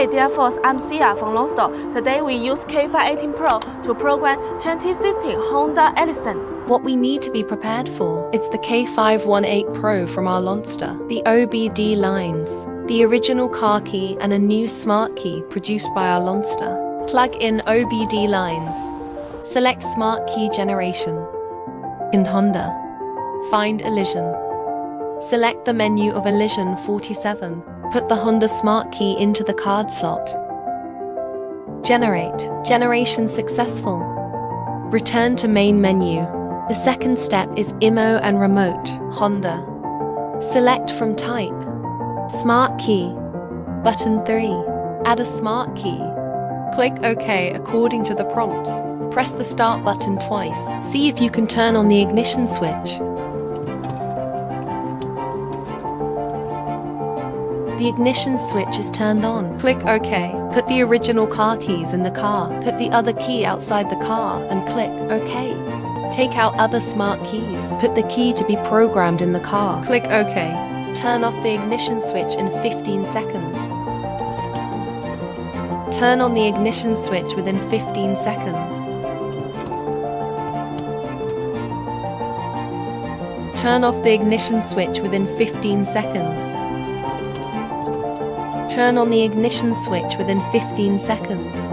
Hey dear folks, I'm Sia from Lonsdor. Today we use K518 PRO to program 2016 Honda Elysion. What we need to be prepared for, it's the K518 PRO from our Lonsdor, the OBD lines, the original car key and a new smart key produced by our Lonsdor. Plug in OBD lines. Select smart key generation. In Honda, find Elysion. Select the menu of Elysion 47. Put the Honda smart key into the card slot. Generate. Generation successful. Return to main menu. The second step is IMO and remote, Honda. Select from type. Smart key. Button 3. Add a smart key. Click OK according to the prompts. Press the start button twice. See if you can turn on the ignition switch. The ignition switch is turned on. Click OK. Put the original car keys in the car. Put the other key outside the car and click OK. Take out other smart keys. Put the key to be programmed in the car. Click OK. Turn off the ignition switch in 15 seconds. Turn on the ignition switch within 15 seconds. Turn off the ignition switch within 15 seconds. Turn on the ignition switch within 15 seconds.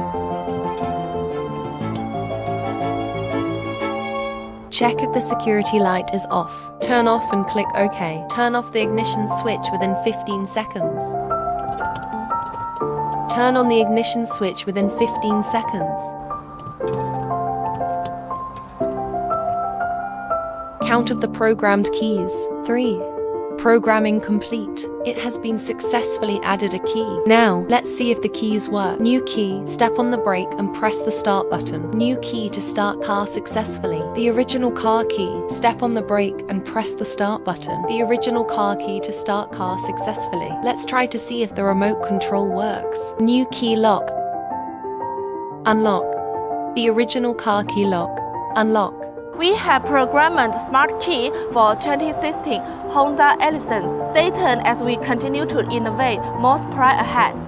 Check if the security light is off. Turn off and click OK. Turn off the ignition switch within 15 seconds. Turn on the ignition switch within 15 seconds. Count of the programmed keys. 3. Programming complete. It has been successfully added a key. Now, let's see if the keys work. New key. Step on the brake and press the start button. New key to start car successfully. The original car key. Step on the brake and press the start button. The original car key to start car successfully. Let's try to see if the remote control works. New key lock. Unlock. The original car key lock. Unlock. We have programmed smart key for 2016 Honda Elysion. Stay tuned as we continue to innovate more surprise ahead.